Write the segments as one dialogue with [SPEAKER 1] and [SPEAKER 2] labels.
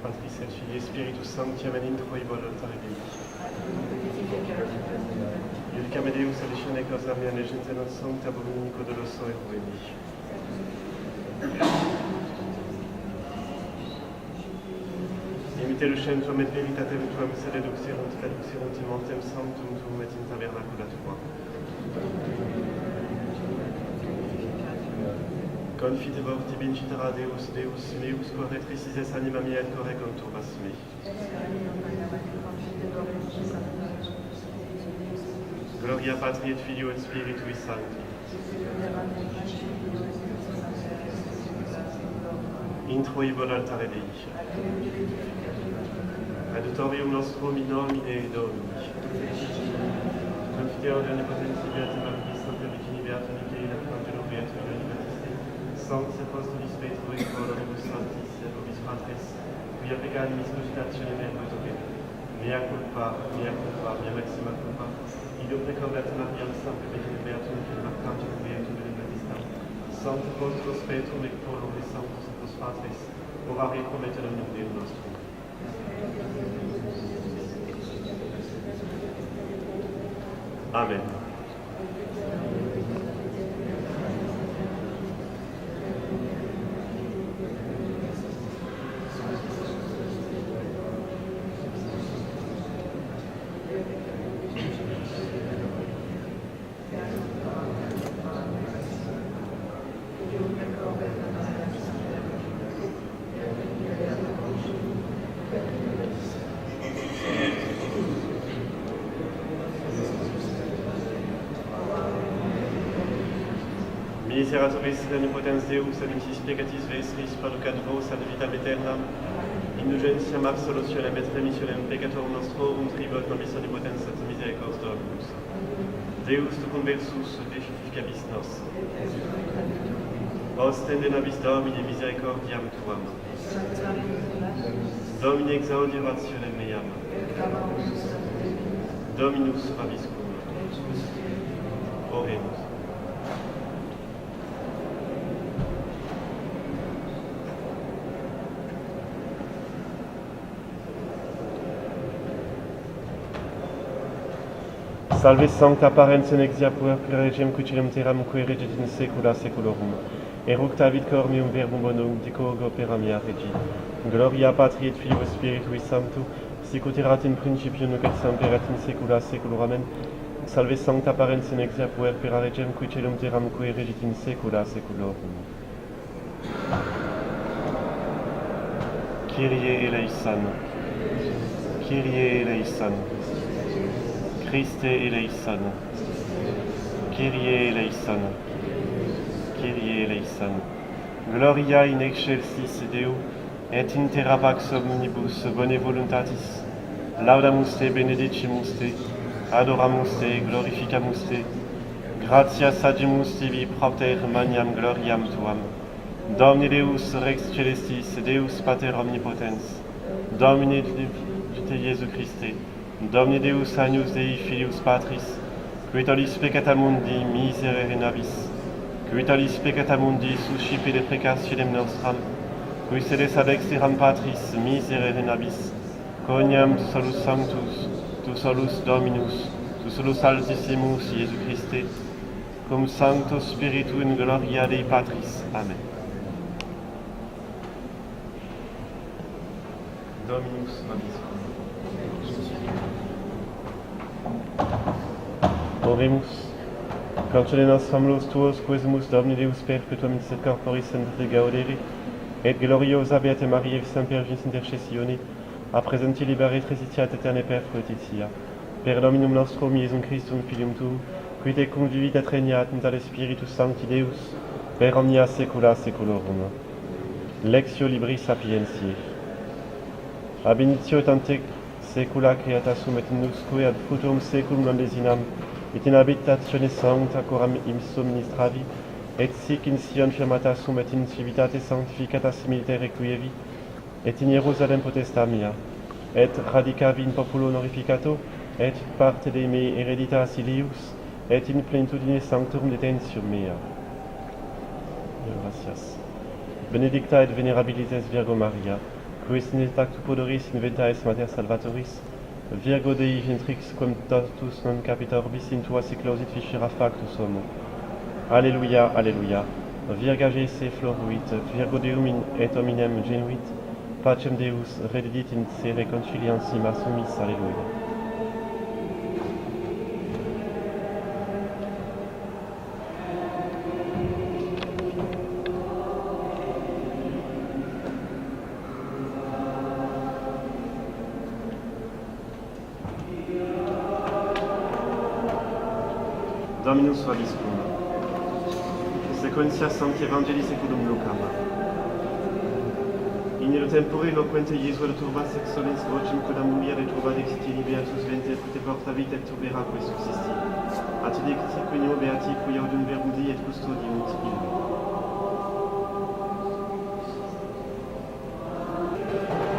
[SPEAKER 1] Patris et Filii Spiritus Sancti, amen, intro ibol altare Dei. Iudicam Deus adicione causa mea negente non sancta dominico doloso et ruini. Imite lucentrum et veritatem tuam sed traduxerunt imantem sanctum tuum et in tabernacula tua. Confitebor tibi incitera Deus meus quod retricises anima mea et corregum turbas mei. Gloria Patri et Filio et Spiritui Sancti. Intro ibol altare Dei. Adiutorium nostrum in nomine Domini. Confiteor de omnipotentia Beata Maria, Sancta Virgine Beata Michaela, Angelo Beato Ioannis, Sanctis Apostolis Petro et Paulus Sanctis et Vobis Patres, quia peccavimis cogitatione mea tocet. Mea culpa, mea maxima culpa. Idem precum Beata Maria, Sancta Virgine Beatum, Arcangelo Beatum Benedictam, Sancta Apostolos Petrum et Paulus et Sanctus Apos Patres, orare pro meterum Deum nostrum. Amen. Miseratoris omnipotens Deus, admissis peccatis vestris, producat vos ad vitam aeternam, indulgentiam absolutionem et remissionem peccatorum nostrorum, tribut nobis omnipotens et misericors Dominus. Deus tu conversus deficabis nos. Ostende nobis Domine misericordiam tuam. Domine exaudi orationem meam. Dominus vobiscum. Oremus. Salve sancta parens in exia puer regem cucilum terram quae regit in saecula saeculorum. Eructa vit cor meum verbum bonum dico opera mea regi. Gloria Patri et Filio et Spiritui Sancto, sic ut erat in principio nunc et semper et in saecula saeculorum. Amen. Salve sancta parens in exia puer regem cucilum terram quae regit in saecula saeculorum. Kyrie eleison. Kyrie eleison. Christe eleison. Kyrie eleison. Kyrie eleison. Gloria in excelsis Deo, et in terra pax omnibus bone voluntatis. Laudamus te, benedicimus te, adoramus te, glorificamus te. Gratias agimus tibi propter maniam gloriam tuam. Domine Deus rex celestis, Deus Pater omnipotens. Domine Dite Iesu Christe. Domine Deus agnus Dei Filius Patris, qui tollis peccata mundi miserere nobis, qui tollis peccata mundi suscipe deprecationem nostram, qui sedes ad exteram Patris miserere nobis, coniam tu solus sanctus, tu solus Dominus, tu solus altissimus Iesu Christe, cum Sancto Spiritu in gloria Dei Patris. Amen. Dominus vobiscum. Oremus. Concede nostram los tuos, quesumus Domini Deus perpetuam in sed corporis sancti gaudere, et gloriosa Beate Mariae semper vis intercessione, a presenti libere trecitiat aeterne per fruititia. Per Dominum nostrum Iesum Christum Filium tuum, qui te convivit et regnat in tale Spiritus Sancti Deus, per omnia saecula saeculorum. Lectio Libris Sapientiae. Ab initio tante saecula creata sum et in nusque ad fructum saeculum non desinam, et in habitatione sancta coram ipsum ministravi, et sic in Sion firmata sum et in civitate sanctificata similite requievi, et in Hierusalem potesta mea, et radicavi in populo honorificato, et parte de me hereditas ilius, et in plenitudine sanctorum detentium mea. Gracias. Benedicta et venerabilis Virgo Maria, quis in tactu pudoris inventaris mater salvatoris, Virgo Dei gentrix quam totus non capita orbis in tua seclosit ficera factus homo. Alléluia, Alléluia. Virga Jesse floruit, Virgo Deum et hominem genuit, pacem Deus redidit in se reconciliansim assumis. Alléluia. Dominus vobiscum. Sequentia Sancti Evangelii seculum Lucam. In illo tempore loquente Iesu ad turba sex solens vocem quod muliere turba dexiti beatus venter quite porta vita et tubera quae subsisti. At dexti quinio beati qui audium verbum Dei et custodiunt illo.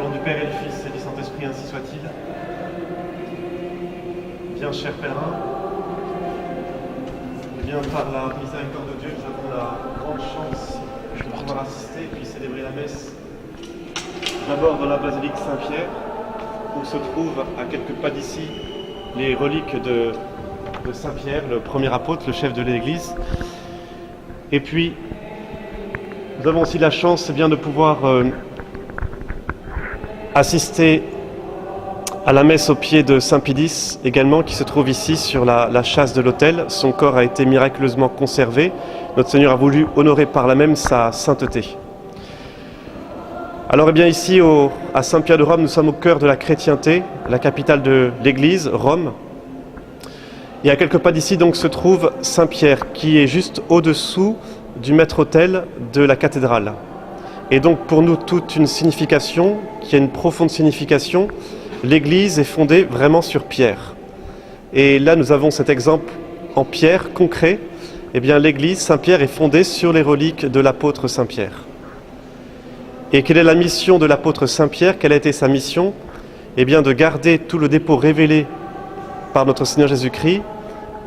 [SPEAKER 1] Au nom du Père et du Fils et du Saint-Esprit, ainsi soit-il. Bien, chers pèlerins, par la miséricorde de Dieu, nous avons la grande chance de pouvoir assister et puis célébrer la messe. D'abord dans la basilique Saint-Pierre, où se trouvent à quelques pas d'ici les reliques de Saint-Pierre, le premier apôtre, le chef de l'Église. Et puis, nous avons aussi la chance de pouvoir assister à la messe au pied de Saint Pidis également, qui se trouve ici sur la châsse de l'autel. Son corps a été miraculeusement conservé. Notre Seigneur a voulu honorer par là même sa sainteté. Alors ici à Saint-Pierre de Rome, nous sommes au cœur de la chrétienté, la capitale de l'Église, Rome. Et à quelques pas d'ici donc se trouve Saint-Pierre, qui est juste au-dessous du maître-autel de la cathédrale. Et donc pour nous toute une signification, qui a une profonde signification. L'Église est fondée vraiment sur Pierre. Et là, nous avons cet exemple en pierre, concret. L'Église, Saint-Pierre, est fondée sur les reliques de l'apôtre Saint-Pierre. Et quelle est la mission de l'apôtre Saint-Pierre? Quelle a été sa mission? De garder tout le dépôt révélé par notre Seigneur Jésus-Christ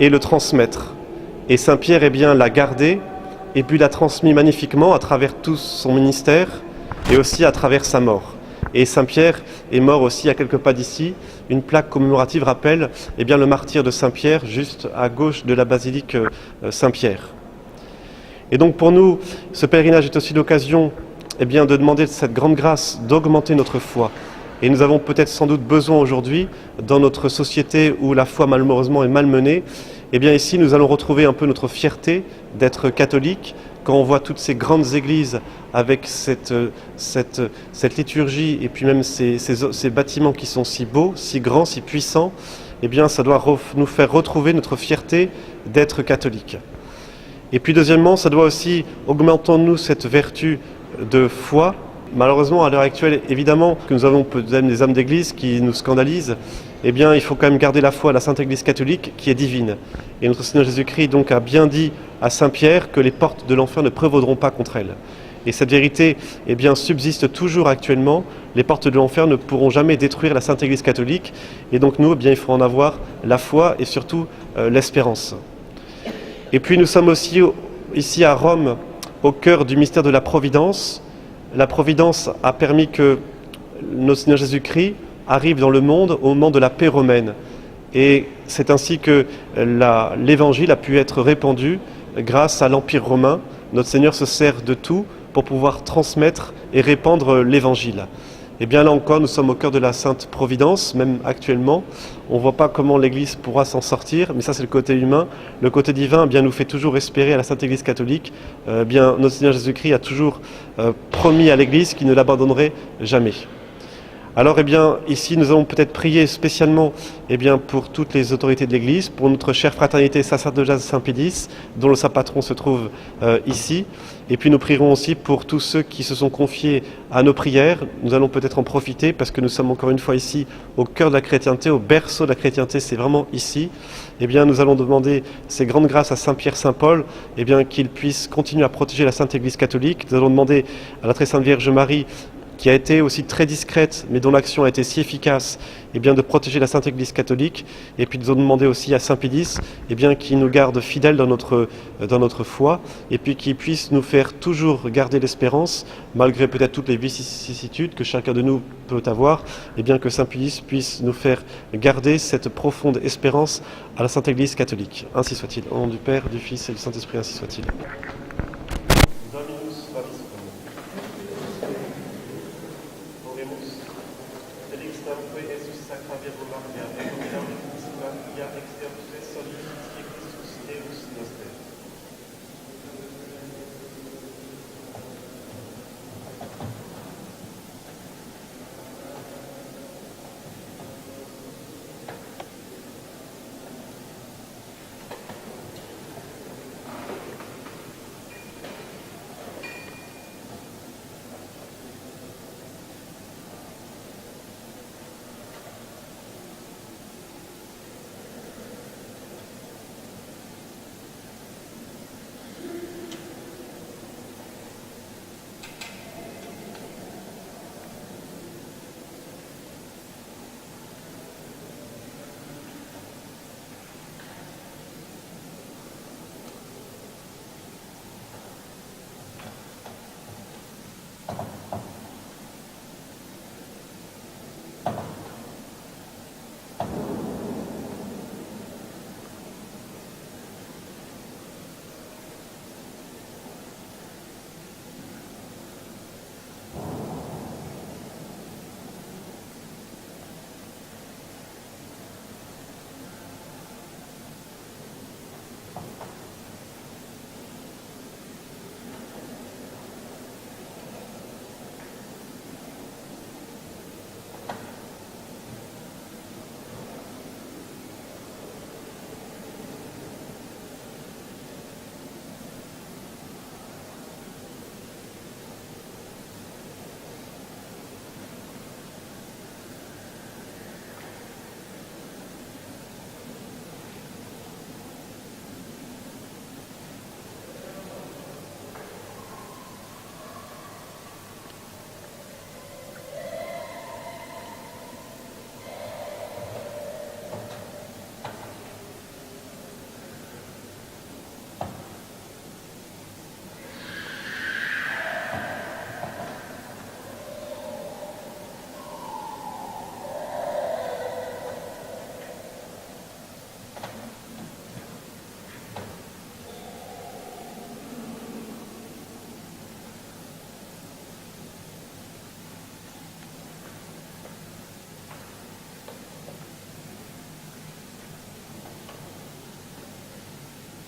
[SPEAKER 1] et le transmettre. Et Saint-Pierre, l'a gardé et puis l'a transmis magnifiquement à travers tout son ministère et aussi à travers sa mort. Et Saint-Pierre est mort aussi à quelques pas d'ici. Une plaque commémorative rappelle le martyre de Saint-Pierre, juste à gauche de la basilique Saint-Pierre. Et donc pour nous, ce pèlerinage est aussi l'occasion de demander cette grande grâce d'augmenter notre foi. Et nous avons peut-être sans doute besoin aujourd'hui, dans notre société où la foi malheureusement est malmenée, ici nous allons retrouver un peu notre fierté d'être catholique. Quand on voit toutes ces grandes églises avec cette liturgie et puis même ces bâtiments qui sont si beaux, si grands, si puissants, ça doit nous faire retrouver notre fierté d'être catholique. Et puis deuxièmement, ça doit aussi augmenter en nous cette vertu de foi. Malheureusement, à l'heure actuelle, évidemment, que nous avons peut-être des âmes d'église qui nous scandalisent, il faut quand même garder la foi à la Sainte Église catholique qui est divine. Et notre Seigneur Jésus-Christ donc a bien dit à Saint Pierre que les portes de l'enfer ne prévaudront pas contre elle. Et cette vérité subsiste toujours actuellement. Les portes de l'enfer ne pourront jamais détruire la Sainte Église catholique. Et donc nous, il faut en avoir la foi et surtout l'espérance. Et puis nous sommes aussi ici à Rome, au cœur du mystère de la Providence. La Providence a permis que notre Seigneur Jésus-Christ arrive dans le monde au moment de la paix romaine. Et c'est ainsi que l'Évangile a pu être répandu grâce à l'Empire romain. Notre Seigneur se sert de tout pour pouvoir transmettre et répandre l'Évangile. Et bien là encore, nous sommes au cœur de la Sainte Providence, même actuellement. On ne voit pas comment l'Église pourra s'en sortir, mais ça c'est le côté humain. Le côté divin nous fait toujours espérer à la Sainte Église catholique. Notre Seigneur Jésus-Christ a toujours promis à l'Église qu'il ne l'abandonnerait jamais. Alors ici nous allons peut-être prier spécialement pour toutes les autorités de l'Église, pour notre chère fraternité sacerdotale Saint-Pédis, dont le saint patron se trouve ici. Et puis nous prierons aussi pour tous ceux qui se sont confiés à nos prières. Nous allons peut-être en profiter parce que nous sommes encore une fois ici au cœur de la chrétienté, au berceau de la chrétienté, c'est vraiment ici. Nous allons demander ces grandes grâces à Saint-Pierre, Saint-Paul, qu'il puisse continuer à protéger la Sainte Église catholique. Nous allons demander à la très Sainte Vierge Marie
[SPEAKER 2] qui a été aussi très discrète, mais dont l'action a été si efficace, eh bien, de protéger la Sainte Église catholique. Et puis nous avons demandé aussi à Saint Pédis qu'il nous garde fidèles dans notre foi, et puis qu'il puisse nous faire toujours garder l'espérance, malgré peut-être toutes les vicissitudes que chacun de nous peut avoir, et bien que Saint Pédis puisse nous faire garder cette profonde espérance à la Sainte Église catholique. Ainsi soit-il. Au nom du Père, du Fils et du Saint-Esprit, ainsi soit-il.
[SPEAKER 1] Dominus vobiscum. Oremus. Felixtamque Jesus sacra Virgo Maria, et nominam principia via extertue soliditie Christus Deus noster.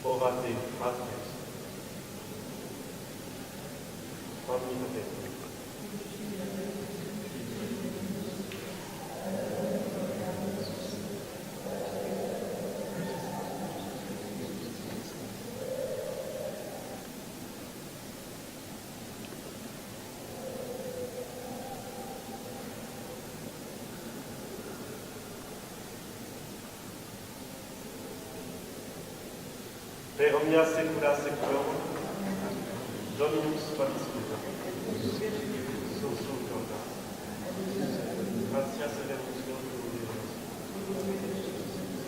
[SPEAKER 1] Orate, Matres. Omnipotente. Per omnia saecula saeculorum, Dominus vobiscum. Sussurrata. Gratias elemus Deus.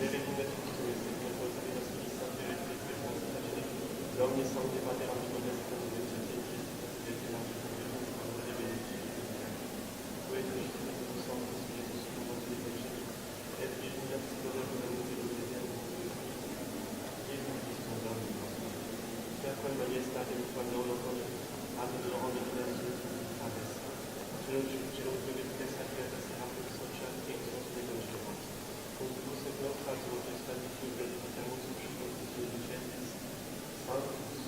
[SPEAKER 1] Benedictus Christus, Sanctus Salus Christus, Sanctus Christus, Domini Sancti Pater Omnipotens, Deus et Christus, et Filius Deus, et benedictus. Qui et Spiritus Sanctus, Spiritus Sanctus, et Spiritus Sanctus, quel majestate in quando lo con hanno il loro di Gesù adesso ce lo che deve essere da se hanno social e sono dei concetti con questo nostro majestate di più del tempo su di Gesù Santos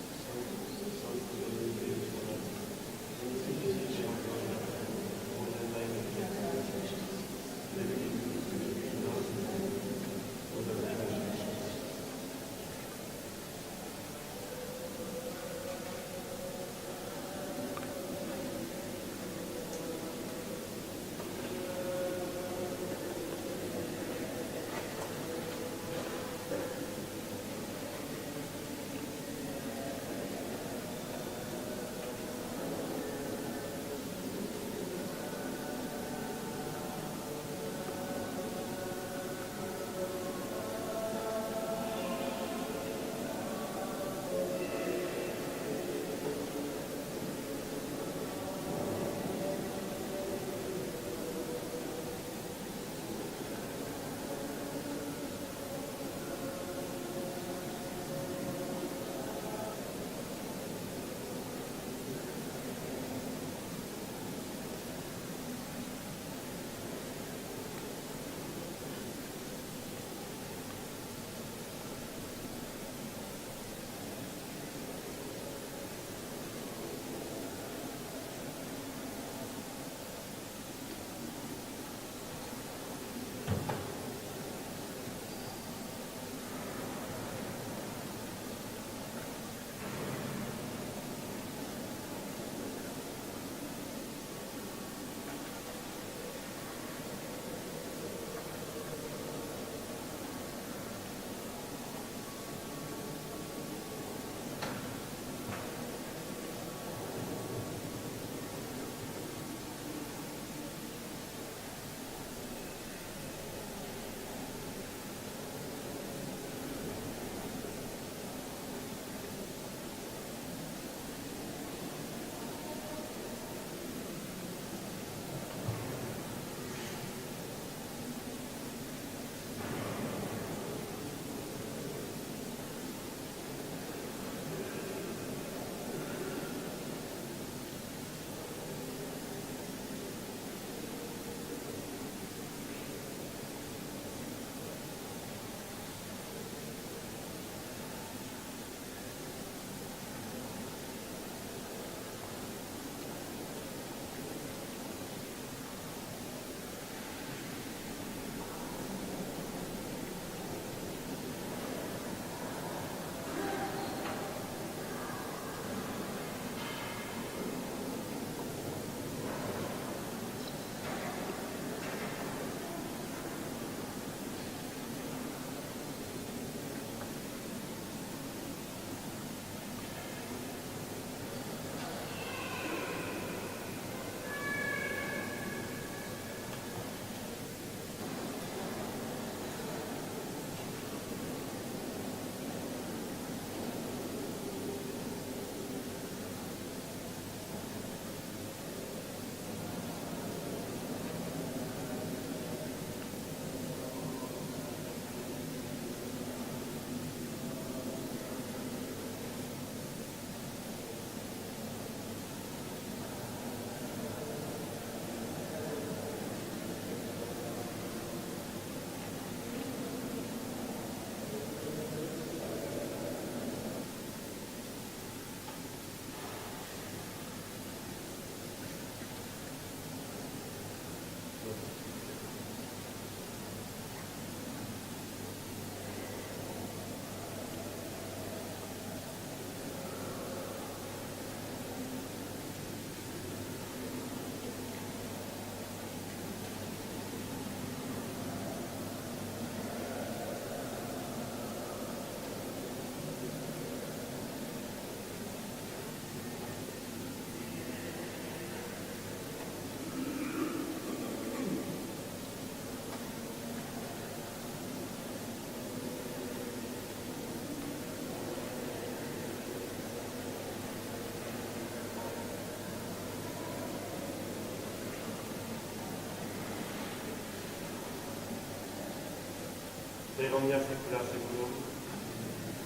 [SPEAKER 1] Per omnia saecula saeculorum.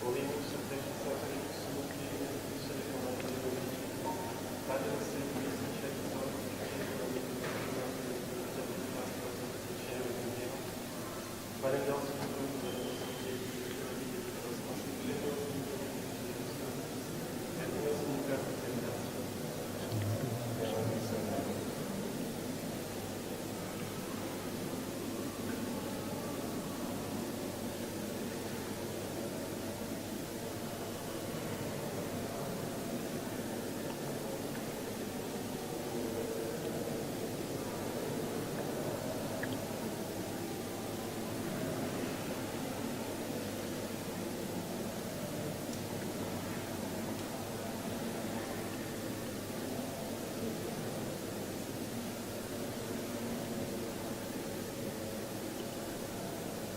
[SPEAKER 1] Oremus supplicis Sanctus Sanctus Sanctus Pater nostrum qui es in caelo, Panem nostrum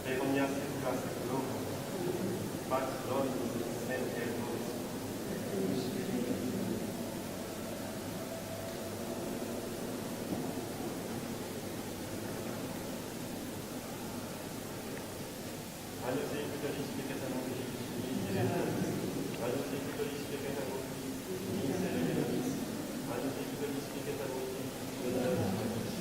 [SPEAKER 1] Per omnia saecula saeculorum. Pax Dominus et vos. Anno seculoris peccata nobis, miserere nobis. Anno seculoris peccata nobis, miserere nobis. Anno seculoris peccata nobis, miserere nobis.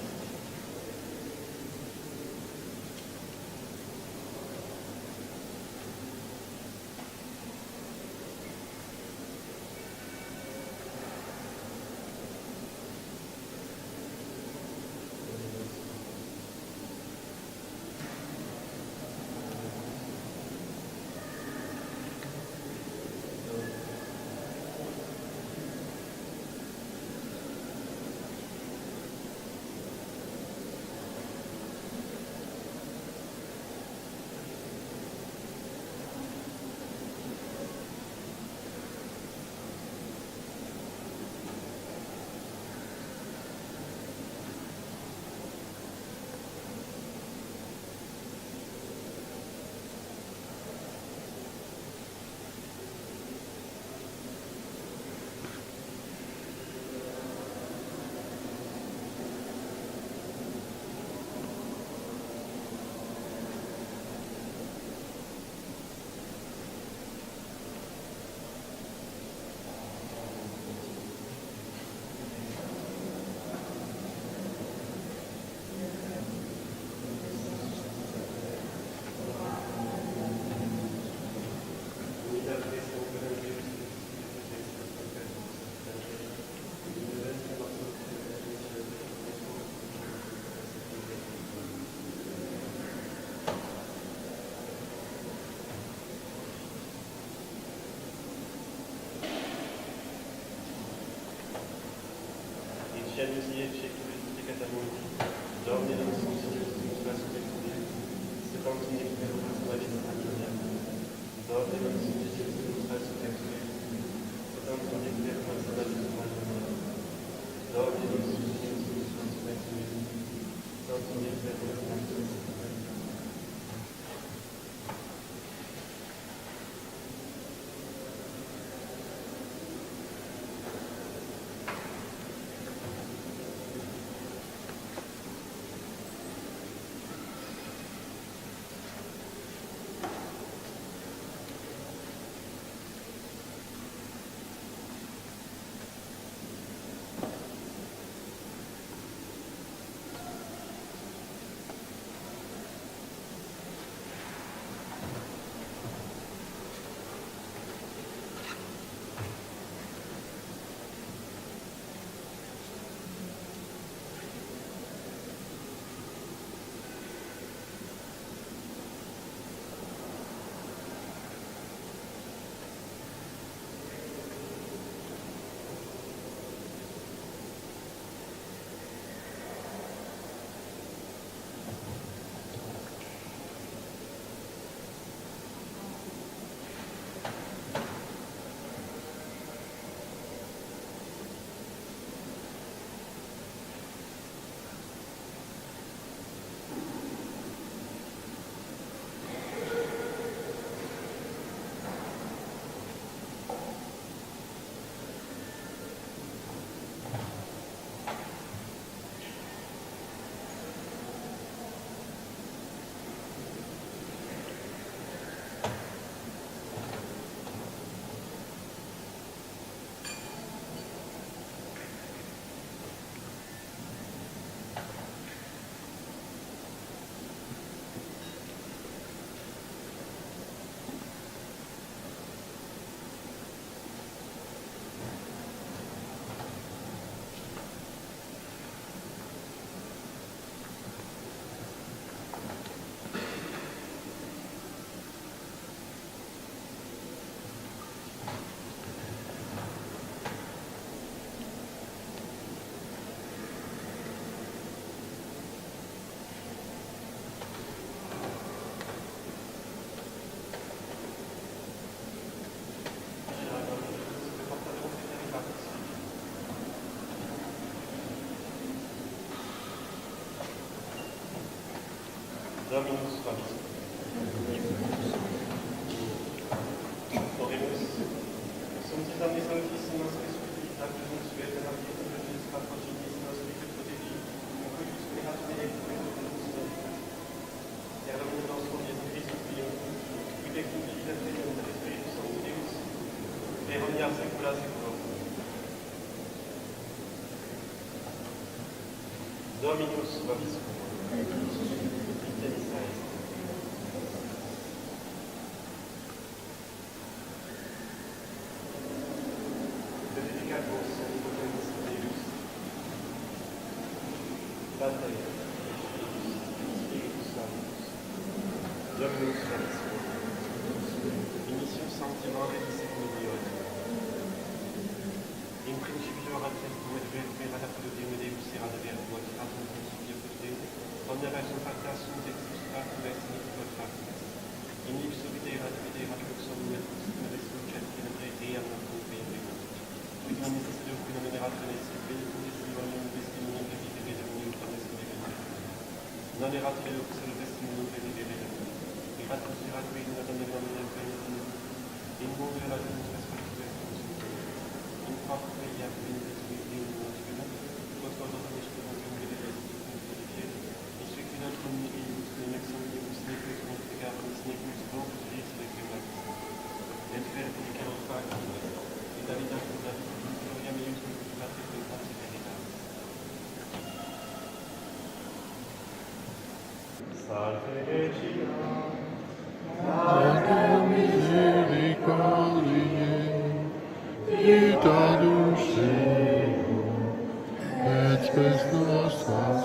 [SPEAKER 1] Cielus et seculis peccata mundi, Domine nostrum Christus resurrectio, sequam in exterior nobis Sanctoria. Domine nostrum Christus resurrectio, sequam in exterior nobis Sanctoria. Domine nostrum Christus resurrectio, sequam in exterior nobis Sanctoria. Dominus vobiscum. Oremus. Sanctis omnes sanctissimus Christus, Natus et Deus patrocinis nostri protegi, cum cuius creat me et per Dominum nostrum Iesum Christus Deum, qui pecum Filius et Spiritus Sancti Deus, per omnia saecula saeculorum. Dominus vobiscum. Pater, Spiritus Sanctus, Dominus vobiscum. Initium sancti Evangelii secundum Ioannem. In principio erat Christum et vera Deum Deus erat Verbo et Pater principio et Deum, omnia persona facta sunt et substratum est nihil factus. In ipso viderat lux omnia et resurgit in praeteam noctum Deum. Qui non est Deus qui nomenerat Genesis, benedictum est Ioannem testimonium vivere Deum omnes vivere. Non erat lux el testimonium vivere Deum. Erat erat in nomine Domini, in modo erat in spiritu in facto iam benedictum Deum nostrum, quod quod spiritum vivere et sequina omnibus nexum necus multiplicaris necus vocus vis legumas. Et verificamus factum, et Davidatum gloria meius multiplicatis in pace veritas. Salve Regina,
[SPEAKER 3] Mater misericordiae, vita dulceum, et spes nostras